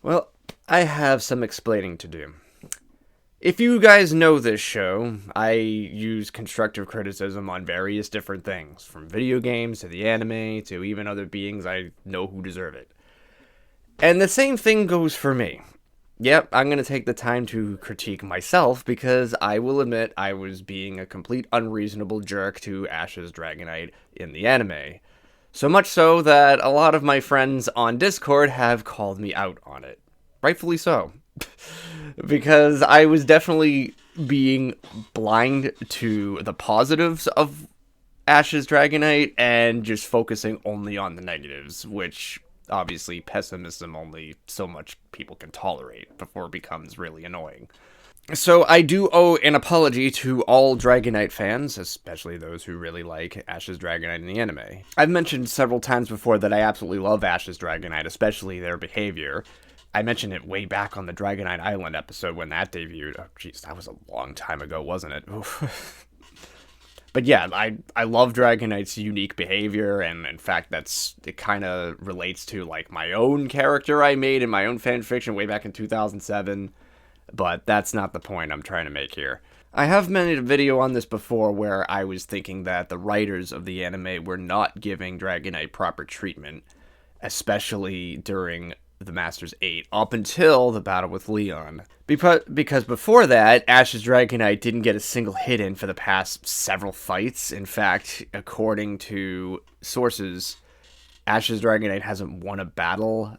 Well, I have some explaining to do. If you guys know this show, I use constructive criticism on various different things, from video games to the anime to even other beings I know who deserve it. And the same thing goes for me. Yep, I'm going to take the time to critique myself because I will admit I was being a complete unreasonable jerk to Ash's Dragonite in the anime. So much so that a lot of my friends on Discord have called me out on it. Rightfully so. Because I was definitely being blind to the positives of Ash's Dragonite and just focusing only on the negatives, which obviously pessimism only so much people can tolerate before it becomes really annoying. So I do owe an apology to all Dragonite fans, especially those who really like Ash's Dragonite in the anime. I've mentioned several times before that I absolutely love Ash's Dragonite, especially their behavior. I mentioned it way back on the Dragonite Island episode when that debuted. Oh, jeez, that was a long time ago, wasn't it? But yeah, I love Dragonite's unique behavior, and in fact, it kind of relates to like my own character I made in my own fanfiction way back in 2007. But that's not the point I'm trying to make here. I have made a video on this before where I was thinking that the writers of the anime were not giving Dragonite proper treatment, especially during the Masters 8, up until the battle with Leon. Because before that, Ash's Dragonite didn't get a single hit in for the past several fights. In fact, according to sources, Ash's Dragonite hasn't won a battle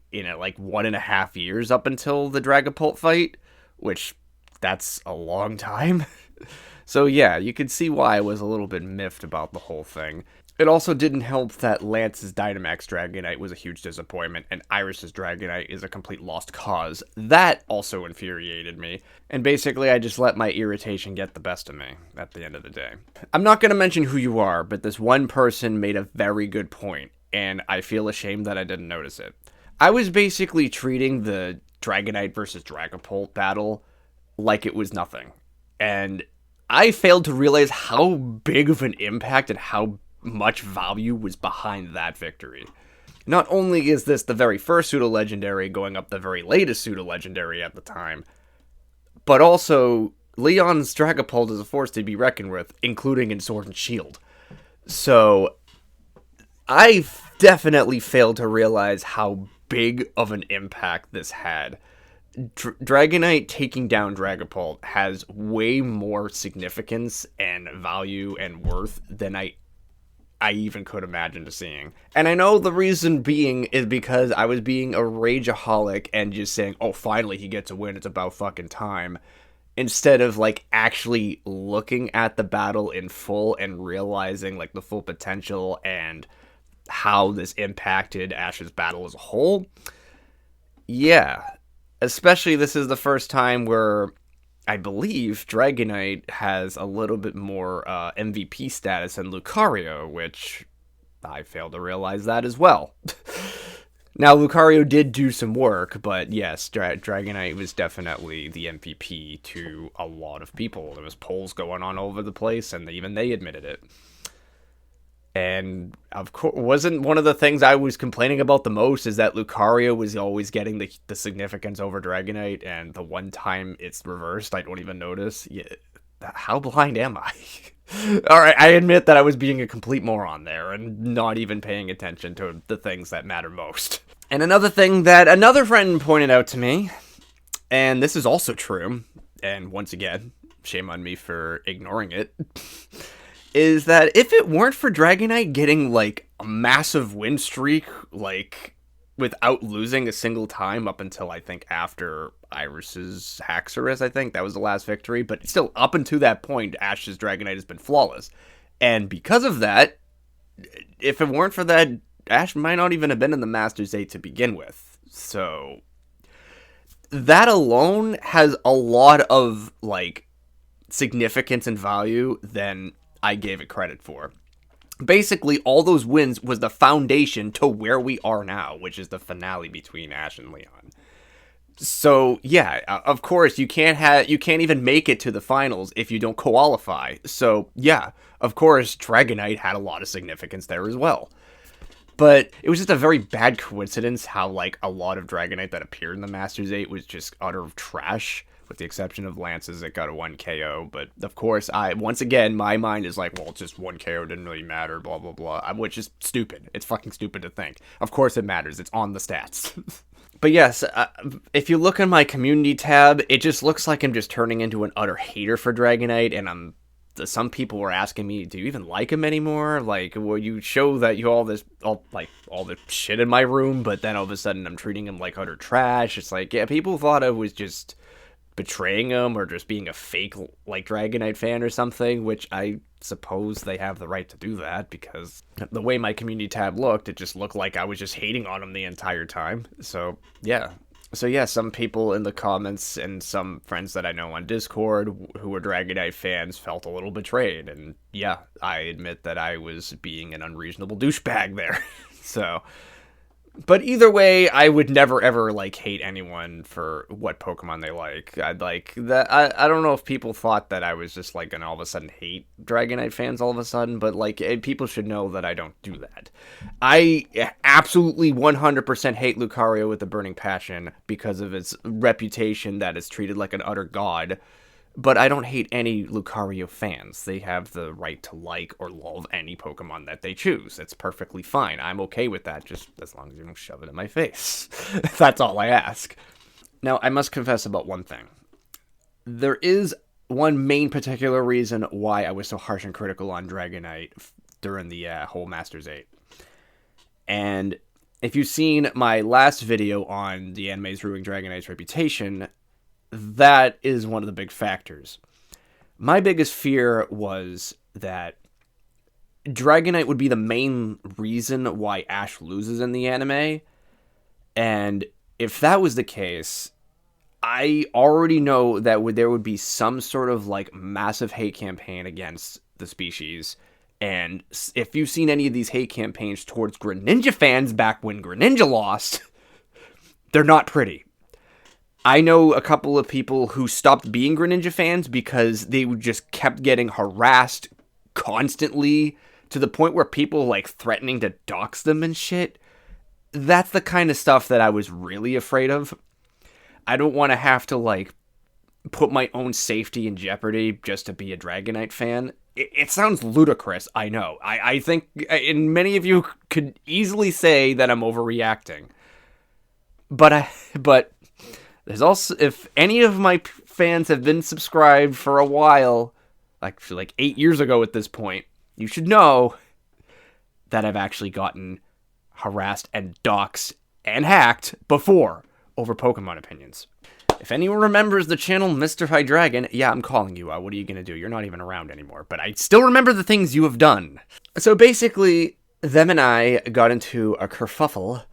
in like 1.5 years up until the Dragapult fight, which that's a long time. So yeah, you can see why I was a little bit miffed about the whole thing. It also didn't help that Lance's Dynamax Dragonite was a huge disappointment, and Iris's Dragonite is a complete lost cause. That also infuriated me, and basically I just let my irritation get the best of me at the end of the day. I'm not going to mention who you are, but this one person made a very good point, and I feel ashamed that I didn't notice it. I was basically treating the Dragonite versus Dragapult battle like it was nothing, and I failed to realize how big of an impact and how much value was behind that victory. Not only is this the very first pseudo-legendary going up the very latest pseudo-legendary at the time, but also Leon's Dragapult is a force to be reckoned with, including in Sword and Shield. So I definitely failed to realize how big of an impact this had. Dragonite taking down Dragapult has way more significance and value and worth than I even could imagine to seeing. And I know the reason being is because I was being a rageaholic and just saying, oh, finally he gets a win, it's about fucking time. Instead of, like, actually looking at the battle in full and realizing, like, the full potential and how this impacted Ash's battle as a whole. Yeah. Especially this is the first time where I believe Dragonite has a little bit more MVP status than Lucario, which I failed to realize that as well. Now, Lucario did do some work, but yes, Dragonite was definitely the MVP to a lot of people. There was polls going on all over the place, and even they admitted it. And of course, wasn't one of the things I was complaining about the most is that Lucario was always getting the significance over Dragonite, and the one time it's reversed, I don't even notice. Yeah, how blind am I? Alright, I admit that I was being a complete moron there, and not even paying attention to the things that matter most. And another thing that another friend pointed out to me, and this is also true, and once again, shame on me for ignoring it, is that if it weren't for Dragonite getting, like, a massive win streak, like, without losing a single time up until, I think, after Iris's Haxorus, I think, that was the last victory, but still, up until that point, Ash's Dragonite has been flawless. And because of that, if it weren't for that, Ash might not even have been in the Masters 8 to begin with. So, that alone has a lot of, like, significance and value than I gave it credit for. Basically, all those wins was the foundation to where we are now, which is the finale between Ash and Leon. So, yeah, of course, you can't even make it to the finals if you don't qualify. So, yeah, of course, Dragonite had a lot of significance there as well. But it was just a very bad coincidence how, like, a lot of Dragonite that appeared in the Masters 8 was just utter trash, with the exception of Lance's that got a 1 KO. But, of course, once again, my mind is like, well, it's just 1 KO, didn't really matter, blah, blah, blah. Which is stupid. It's fucking stupid to think. Of course it matters. It's on the stats. But yes, if you look in my community tab, it just looks like I'm just turning into an utter hater for Dragonite, and some people were asking me, do you even like him anymore? Like, will you show that you all this shit in my room, but then all of a sudden I'm treating him like utter trash? It's like, yeah, people thought I was just betraying him or just being a fake, like, Dragonite fan or something, which I suppose they have the right to do that, because the way my community tab looked, it just looked like I was just hating on him the entire time. So, yeah. So yeah, some people in the comments and some friends that I know on Discord who were Dragonite fans felt a little betrayed, and yeah, I admit that I was being an unreasonable douchebag there. So, but either way, I would never ever, like, hate anyone for what Pokemon they like. I'd like that. I don't know if people thought that I was just like gonna all of a sudden hate Dragonite fans all of a sudden, but like, people should know that I don't do that. I absolutely 100% hate Lucario with a burning passion because of its reputation that it's treated like an utter god. But I don't hate any Lucario fans. They have the right to like or love any Pokemon that they choose. It's perfectly fine. I'm okay with that, just as long as you don't shove it in my face. That's all I ask. Now, I must confess about one thing. There is one main particular reason why I was so harsh and critical on Dragonite during the whole Masters 8. And if you've seen my last video on the anime's ruining Dragonite's reputation, that is one of the big factors. My biggest fear was that Dragonite would be the main reason why Ash loses in the anime. And if that was the case, I already know that there would be some sort of, like, massive hate campaign against the species. And if you've seen any of these hate campaigns towards Greninja fans back when Greninja lost, they're not pretty. I know a couple of people who stopped being Greninja fans because they just kept getting harassed constantly to the point where people, like, threatening to dox them and shit. That's the kind of stuff that I was really afraid of. I don't want to have to, like, put my own safety in jeopardy just to be a Dragonite fan. It sounds ludicrous, I know. I think, and many of you could easily say that I'm overreacting. But there's also, if any of my fans have been subscribed for a while, like 8 years ago at this point, you should know that I've actually gotten harassed and doxxed and hacked before over Pokemon opinions. If anyone remembers the channel Mr. Hydreigon, yeah, I'm calling you out. What are you going to do? You're not even around anymore. But I still remember the things you have done. So basically, them and I got into a kerfuffle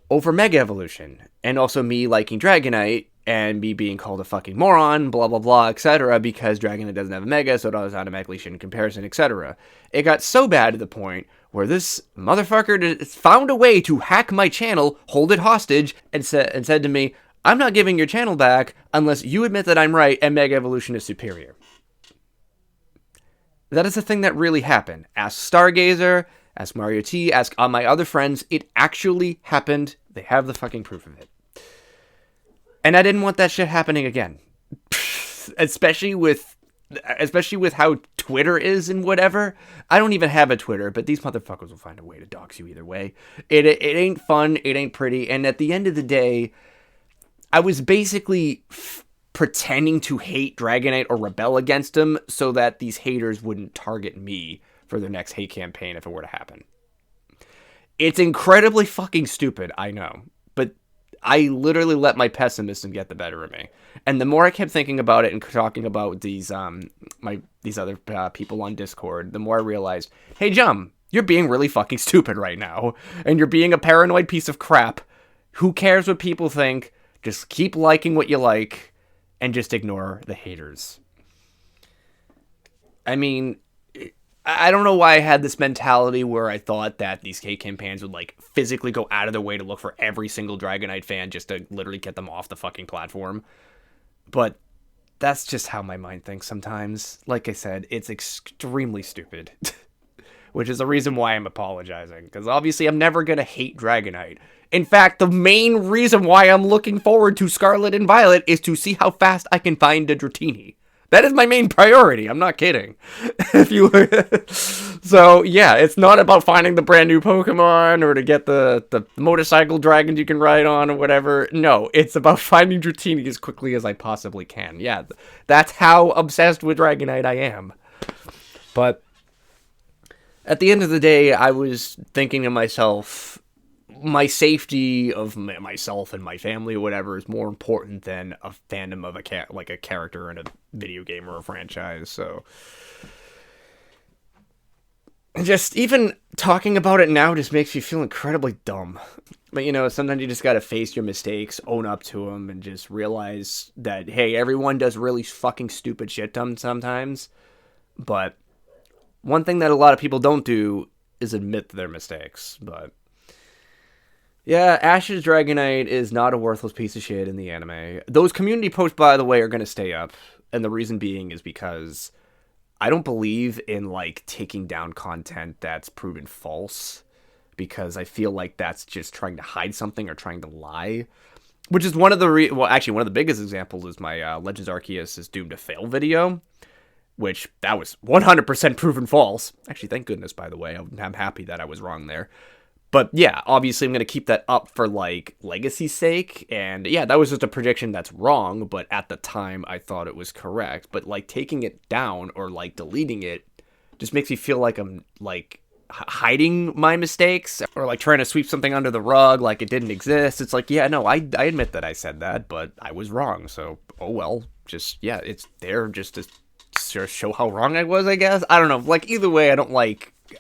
over Mega Evolution. And also me liking Dragonite and me being called a fucking moron, blah, blah, blah, etc. because Dragonite doesn't have a Mega, so it always automatically shit in comparison, etc. It got so bad to the point where this motherfucker found a way to hack my channel, hold it hostage, and said to me, I'm not giving your channel back unless you admit that I'm right and Mega Evolution is superior. That is a thing that really happened. Ask Stargazer, ask Mario T, ask all my other friends. It actually happened. They have the fucking proof of it. And I didn't want that shit happening again. Especially with how Twitter is and whatever. I don't even have a Twitter, but these motherfuckers will find a way to dox you either way. It ain't fun, it ain't pretty, and at the end of the day, I was basically pretending to hate Dragonite or rebel against him so that these haters wouldn't target me for their next hate campaign if it were to happen. It's incredibly fucking stupid, I know, but I literally let my pessimism get the better of me. And the more I kept thinking about it and talking about these other people on Discord, the more I realized, hey, Jum, you're being really fucking stupid right now. And you're being a paranoid piece of crap. Who cares what people think? Just keep liking what you like and just ignore the haters. I mean, I don't know why I had this mentality where I thought that these hate campaigns would, like, physically go out of their way to look for every single Dragonite fan just to literally get them off the fucking platform. But that's just how my mind thinks sometimes. Like I said, it's extremely stupid. which is the reason why I'm apologizing, because obviously I'm never going to hate Dragonite. In fact, the main reason why I'm looking forward to Scarlet and Violet is to see how fast I can find a Dratini. That is my main priority. I'm not kidding. So yeah, it's not about finding the brand new Pokemon or to get the motorcycle dragons you can ride on or whatever. No, it's about finding Dratini as quickly as I possibly can. Yeah, that's how obsessed with Dragonite I am. But at the end of the day, I was thinking to myself, my safety of myself and my family or whatever is more important than a fandom of a character in a video game or a franchise. So just even talking about it now just makes me feel incredibly dumb. But sometimes you just gotta face your mistakes, own up to them, and just realize that, hey, everyone does really fucking stupid shit sometimes. But one thing that a lot of people don't do is admit their mistakes. But yeah, Ash's Dragonite is not a worthless piece of shit in the anime. Those community posts, by the way, are going to stay up. And the reason being is because I don't believe in, taking down content that's proven false. Because I feel like that's just trying to hide something or trying to lie. Which is one of the one of the biggest examples is my Legends Arceus is doomed to fail video. Which, that was 100% proven false. Actually, thank goodness, by the way. I'm happy that I was wrong there. But yeah, obviously I'm going to keep that up for, legacy's sake. And yeah, that was just a prediction that's wrong, but at the time I thought it was correct. But, taking it down or, deleting it just makes me feel like I'm, hiding my mistakes. Or, trying to sweep something under the rug like it didn't exist. It's yeah, no, I admit that I said that, but I was wrong. So, oh well. Just, yeah, it's there just to show how wrong I was, I guess. I don't know. Either way, I don't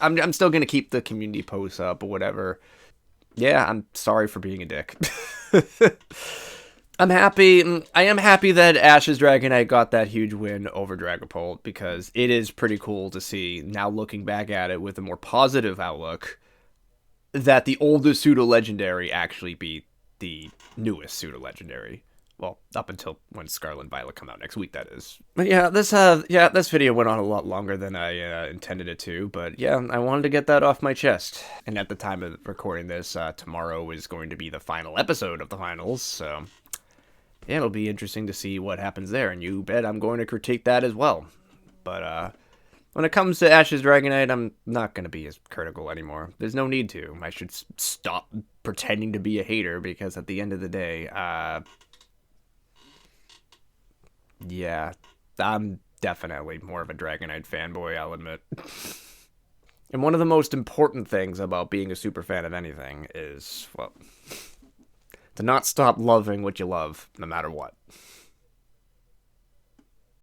I'm still going to keep the community posts up or whatever. Yeah, I'm sorry for being a dick. I am happy that Ash's Dragonite got that huge win over Dragapult, because it is pretty cool to see, now looking back at it with a more positive outlook, that the oldest pseudo-legendary actually beat the newest pseudo-legendary. Well, up until when Scarlet and Violet come out next week, that is. But yeah, this video went on a lot longer than I intended it to. But yeah, I wanted to get that off my chest. And at the time of recording this, tomorrow is going to be the final episode of the finals. So yeah, it'll be interesting to see what happens there. And you bet I'm going to critique that as well. But when it comes to Ash's Dragonite, I'm not going to be as critical anymore. There's no need to. I should stop pretending to be a hater, because at the end of the day, yeah, I'm definitely more of a Dragonite fanboy, I'll admit. And one of the most important things about being a super fan of anything is, well, to not stop loving what you love, no matter what.